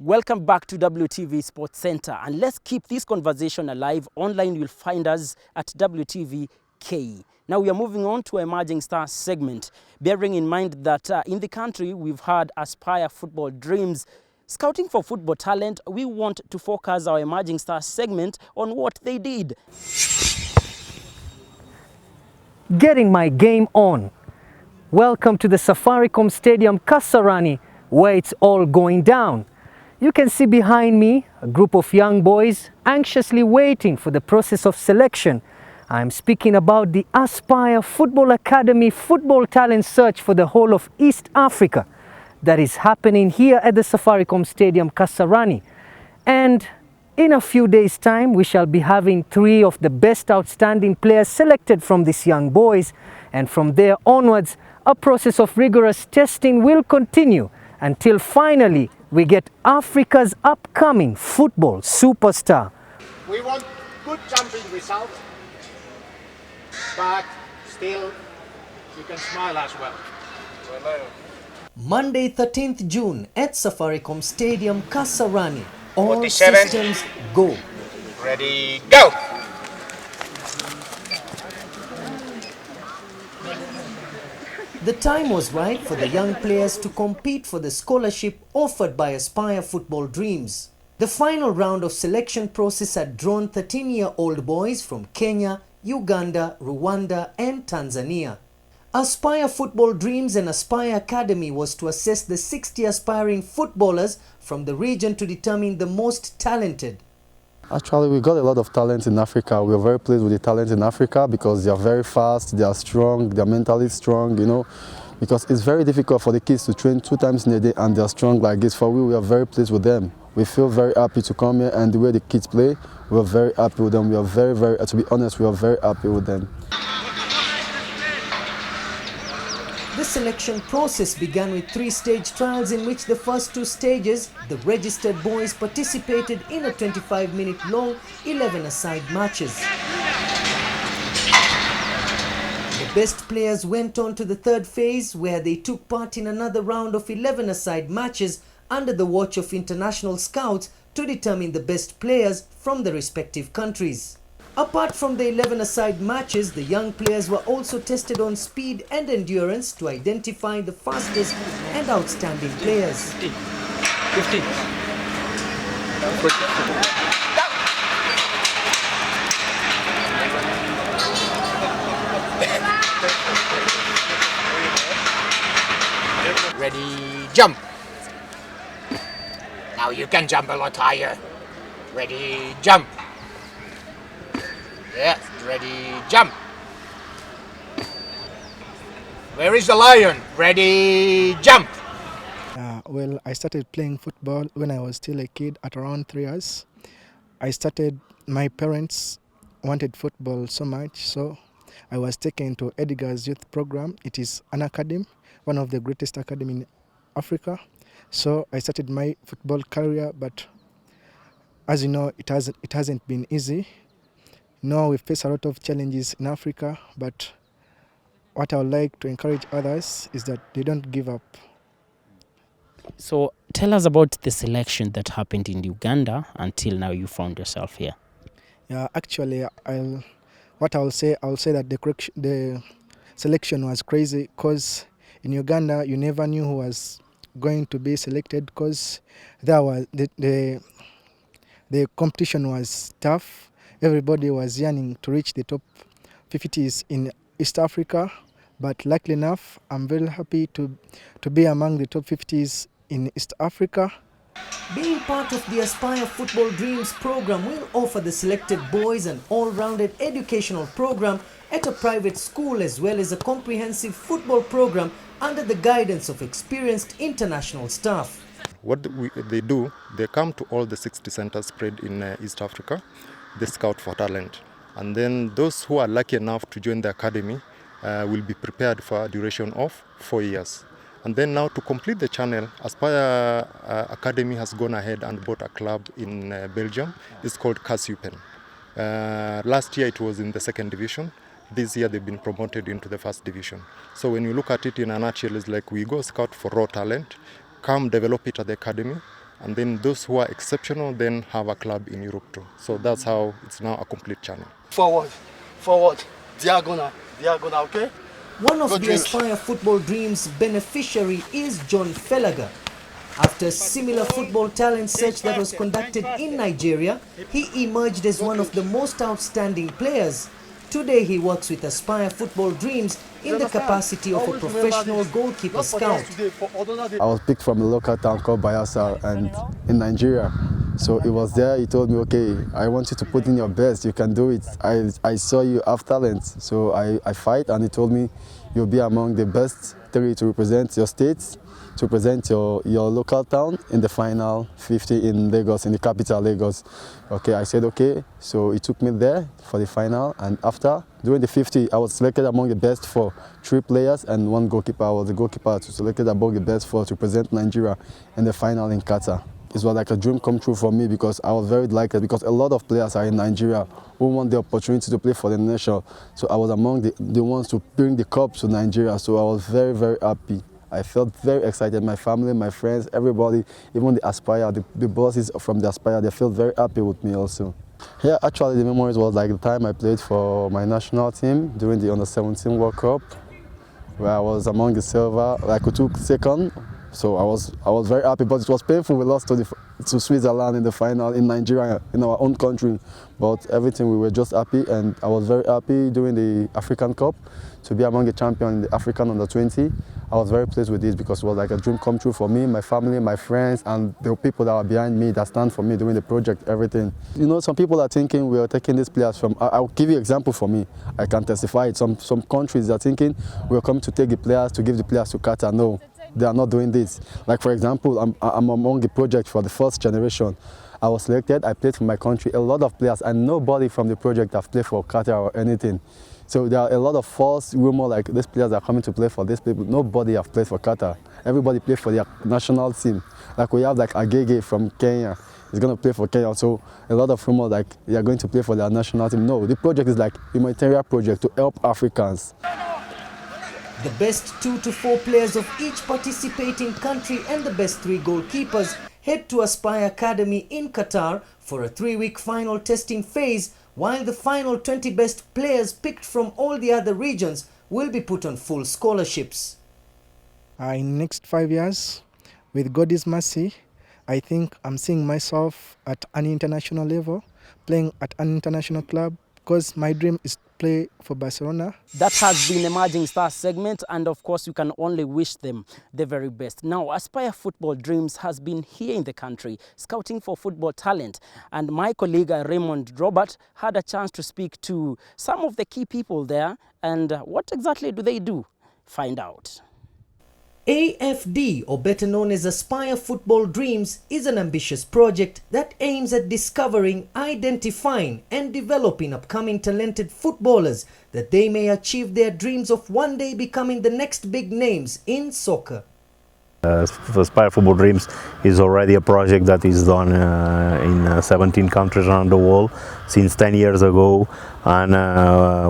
Welcome back to WTV Sports Center, and let's keep this conversation alive. Online you'll find us at WTV-K. Now we are moving on to our Emerging Stars segment, bearing in mind that in the country we've had Aspire Football Dreams. Scouting for football talent, we want to focus our Emerging Stars segment on what they did. Getting my game on. Welcome to the Safaricom Stadium, Kasarani, where it's all going down. You can see behind me a group of young boys anxiously waiting for the process of selection. I'm speaking about the Aspire Football Academy football talent search for the whole of East Africa that is happening here at the Safaricom Stadium, Kasarani. And in a few days' time, we shall be having 3 of the best outstanding players selected from these young boys. And from there onwards, a process of rigorous testing will continue until finally we get Africa's upcoming football superstar. We want good jumping results, but still you can smile as well. Monday 13th June at Safaricom Stadium, Kasarani. All 47. systems go. Ready, go! The time was right for the young players to compete for the scholarship offered by Aspire Football Dreams. The final round of selection process had drawn 13-year-old boys from Kenya, Uganda, Rwanda and Tanzania. Aspire Football Dreams and Aspire Academy was to assess the 60 aspiring footballers from the region to determine the most talented. Actually, we got a lot of talent in Africa. We are very pleased with the talent in Africa because they are very fast, they are strong, they are mentally strong, you know, because it's very difficult for the kids to train 2 times in a day and they are strong like this. For we are very pleased with them. We feel very happy to come here, and the way the kids play, we are very happy with them. We are very, to be honest, we are very happy with them. The selection process began with 3-stage trials in which the first 2 stages, the registered boys participated in a 25-minute long 11-a-side matches. The best players went on to the 3rd phase where they took part in another round of 11-a-side matches under the watch of international scouts to determine the best players from the respective countries. Apart from the 11-a-side matches, the young players were also tested on speed and endurance to identify the fastest and outstanding players. 15. Ready, jump! Now you can jump a lot higher. Ready, jump! Yes, ready, jump! Where is the lion? Ready, jump! Well, I started playing football when I was still a kid at around 3 years. My parents wanted football so much, so I was taken to Edgar's youth program. It is an academy, one of the greatest academy in Africa. So I started my football career, but as you know, it hasn't been easy. No, we face a lot of challenges in Africa, but what I would like to encourage others is that they don't give up. So tell us about the selection that happened in Uganda until now you found yourself here. Yeah, actually, I'll say that the selection was crazy because in Uganda you never knew who was going to be selected because there was the competition was tough. Everybody was yearning to reach the top 50s in East Africa, but luckily enough, I'm very happy to be among the top 50s in East Africa. Being part of the Aspire Football Dreams program will offer the selected boys an all-rounded educational program at a private school as well as a comprehensive football program under the guidance of experienced international staff. What they do, they come to all the 60 centers spread in East Africa. They scout for talent. And then those who are lucky enough to join the academy will be prepared for a duration of 4 years. And then now to complete the channel, Aspire Academy has gone ahead and bought a club in Belgium. It's called Kaseupen. Last year it was in the 2nd division. This year they've been promoted into the 1st division. So when you look at it in a nutshell, it's like we go scout for raw talent, come develop it at the academy, and then those who are exceptional then have a club in Europe too. So that's how it's now a complete channel. Forward, diagonal, okay? One of Good the dreams. Aspire Football Dreams beneficiary is John Felaga. After a similar football talent search that was conducted in Nigeria, he emerged as one of the most outstanding players. Today he works with Aspire Football Dreams in the capacity of a professional goalkeeper scout. I was picked from a local town called Bayelsa and in Nigeria. So it was there, he told me, okay, I want you to put in your best, you can do it. I saw you have talent, so I fight, and he told me you'll be among the best 3 to represent your states, to represent your local town in the final 50 in Lagos, in the capital Lagos. Okay, I said okay, so he took me there for the final, and after, during the 50, I was selected among the best 4, 3 players and 1 goalkeeper. I was the goalkeeper selected among the best 4 to represent Nigeria in the final in Qatar. It was like a dream come true for me because I was very delighted, because a lot of players are in Nigeria who want the opportunity to play for the nation. So I was among the ones to bring the cup to Nigeria. So I was very, very happy. I felt very excited. My family, my friends, everybody, even the Aspire, the bosses from the Aspire, they felt very happy with me also. Yeah, actually the memories was like the time I played for my national team during the Under-17 World Cup, where I was among the silver, like we took second. So I was very happy, but it was painful. We lost to Switzerland in the final in Nigeria, in our own country. But everything, we were just happy, and I was very happy during the African Cup to be among the champions in the African Under-20. I was very pleased with this because it was like a dream come true for me, my family, my friends, and the people that were behind me, that stand for me during the project, everything. You know, some people are thinking we are taking these players from, I'll give you an example for me. I can testify it. Some countries are thinking we are coming to take the players, to give the players to Qatar. No. They are not doing this. Like for example, I'm among the project for the first generation. I was selected, I played for my country, a lot of players, and nobody from the project have played for Qatar or anything. So there are a lot of false rumors like these players are coming to play for these people. Nobody have played for Qatar. Everybody play for their national team. Like we have like Agege from Kenya, he's going to play for Kenya. So a lot of rumors like they are going to play for their national team. No, the project is like a humanitarian project to help Africans. The best 2 to 4 players of each participating country and the best 3 goalkeepers head to Aspire Academy in Qatar for a 3-week final testing phase, while the final 20 best players picked from all the other regions will be put on full scholarships. In next 5 years, with God's mercy, I think I'm seeing myself at an international level, playing at an international club, because my dream is to play for Barcelona. That has been Emerging Stars segment, and of course you can only wish them the very best. Now, Aspire Football Dreams has been here in the country scouting for football talent, and my colleague Raymond Robert had a chance to speak to some of the key people there. And what exactly do they do? Find out. AFD, or better known as Aspire Football Dreams, is an ambitious project that aims at discovering, identifying and developing upcoming talented footballers that they may achieve their dreams of one day becoming the next big names in soccer. Aspire Football Dreams is already a project that is done in 17 countries around the world since 10 years ago, and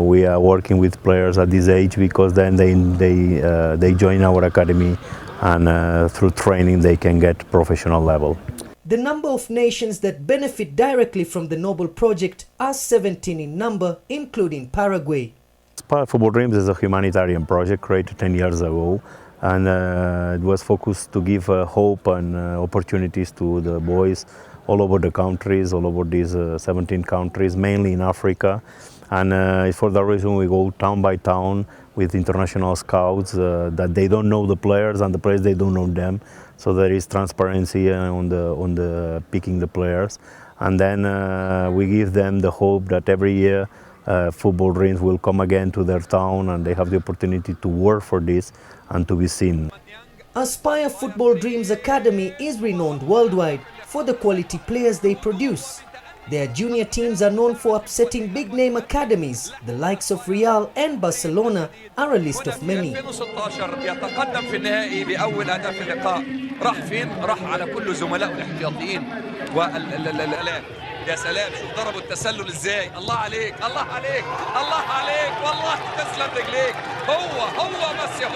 we are working with players at this age because then they join our academy, and through training they can get professional level. The number of nations that benefit directly from the noble project are 17 in number, including Paraguay. Aspire Football Dreams is a humanitarian project created 10 years ago, and it was focused to give hope and opportunities to the boys all over the countries, all over these 17 countries, mainly in Africa. And for that reason we go town by town with international scouts that they don't know the players and the players they don't know them. So there is transparency on the picking the players. And then we give them the hope that every year Football Dreams will come again to their town and they have the opportunity to work for this and to be seen. Aspire Football Dreams Academy is renowned worldwide for the quality players they produce. Their junior teams are known for upsetting big-name academies. The likes of Real and Barcelona are a list of many. يتقدم في النهائي بأول هدف اللقاء. راح فين؟ راح على كل زملائه الاحتياطيين يا سلام شوف ضربوا التسلل ازاي. الله عليك الله عليك الله عليك والله تسلم رجليك. هو بس يا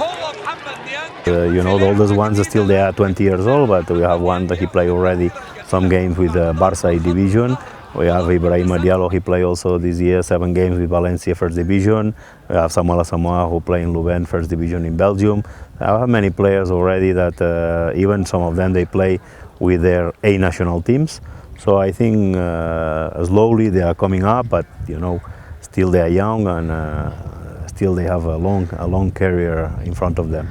هو محمد نيانج. You know, all those ones are still they are 20 years old, but we have one that he played already some games with the Barça division. We have Ibrahim Diallo, he played also this year 7 games with Valencia First Division. We have Samuel Asamoah who play in Louvain First Division in Belgium. I have many players already that even some of them they play with their A national teams. So I think slowly they are coming up, but you know, still they are young and still they have a long career in front of them.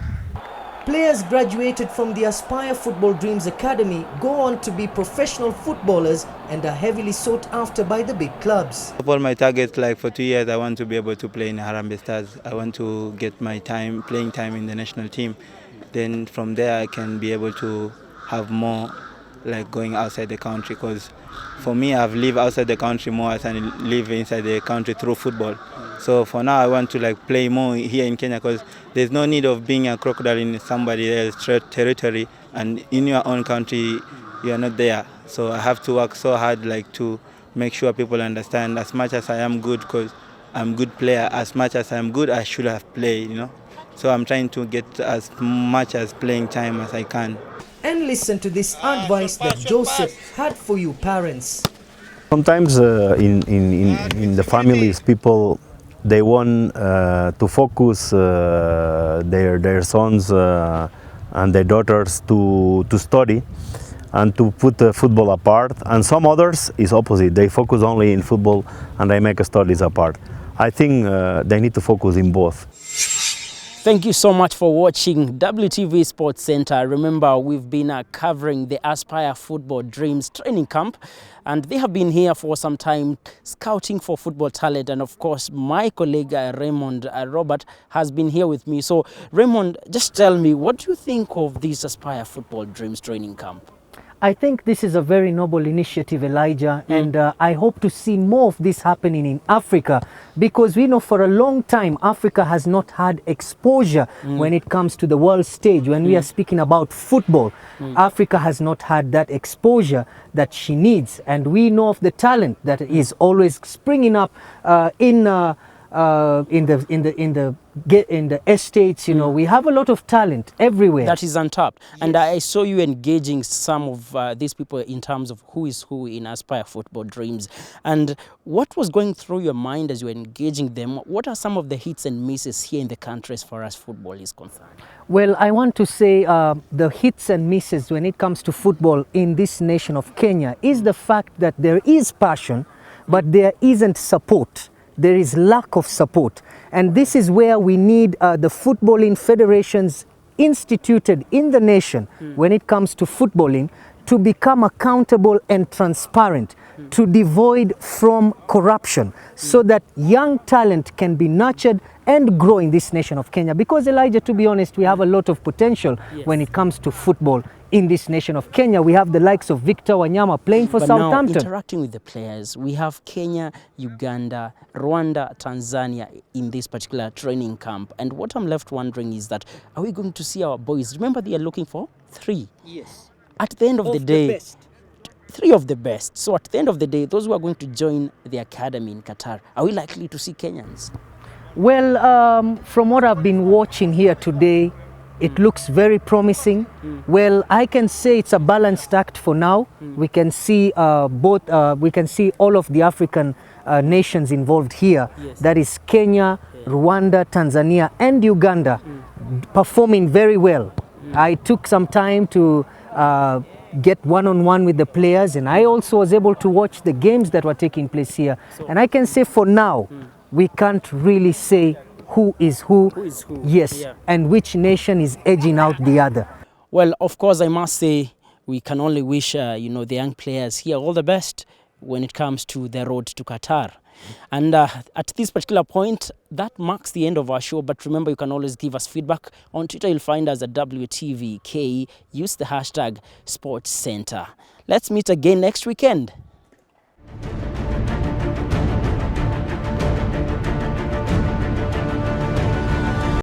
Players graduated from the Aspire Football Dreams Academy go on to be professional footballers and are heavily sought after by the big clubs. All my targets, like for 2 years, I want to be able to play in Harambee Stars. I want to get my playing time in the national team. Then from there I can be able to have more like going outside the country, because for me I've lived outside the country more than I live inside the country through football. So for now I want to like play more here in Kenya, because there's no need of being a crocodile in somebody else's territory, and in your own country you are not there. So I have to work so hard like to make sure people understand as much as I am good, because I'm a good player, as much as I'm good I should have played, you know. So I'm trying to get as much as playing time as I can. And listen to this advice that Joseph had for you parents. Sometimes in the families, people they want to focus their sons and their daughters to study and to put football apart, and some others is opposite. They focus only in football and they make studies apart. I think they need to focus in both. Thank you so much for watching WTV Sports Center. Remember, we've been covering the Aspire Football Dreams training camp, and they have been here for some time scouting for football talent. And of course, my colleague Raymond Robert has been here with me. So Raymond, just tell me, what do you think of this Aspire Football Dreams training camp? I think this is a very noble initiative, Elijah, and I hope to see more of this happening in Africa, because we know for a long time Africa has not had exposure when it comes to the world stage. When we are speaking about football, Africa has not had that exposure that she needs, and we know of the talent that is always springing up in the estates. You know, we have a lot of talent everywhere that is untapped. Yes. And I saw you engaging some of these people in terms of who is who in Aspire Football Dreams. And what was going through your mind as you were engaging them? What are some of the hits and misses here in the country as far as football is concerned? Well, I want to say the hits and misses when it comes to football in this nation of Kenya is the fact that there is passion, but there isn't support. There is lack of support, and this is where we need the footballing federations instituted in the nation when it comes to footballing to become accountable and transparent, to devoid from corruption, so that young talent can be nurtured and grow in this nation of Kenya. Because Elijah, to be honest, we have a lot of potential when it comes to football in this nation of Kenya. We have the likes of Victor Wanyama playing for Southampton. Now, interacting with the players, we have Kenya, Uganda, Rwanda, Tanzania in this particular training camp. And what I'm left wondering is that, are we going to see our boys? Remember, they are looking for 3. Yes. At the end of the day, 3 of the best. So at the end of the day, those who are going to join the academy in Qatar, are we likely to see Kenyans? Well, from what I've been watching here today, it looks very promising. Well, I can say it's a balanced act for now. We can see we can see all of the African nations involved here. Yes. That is Kenya, Rwanda, Tanzania, and Uganda performing very well. I took some time to get one-on-one with the players, and I also was able to watch the games that were taking place here. And I can say for now, we can't really say who is who. Yes, yeah. And which nation is edging out the other. Well, of course, I must say we can only wish the young players here all the best when it comes to the road to Qatar. And at this particular point, that marks the end of our show. But remember, you can always give us feedback. On Twitter, you'll find us at WTVK. Use the hashtag SportsCenter. Let's meet again next weekend.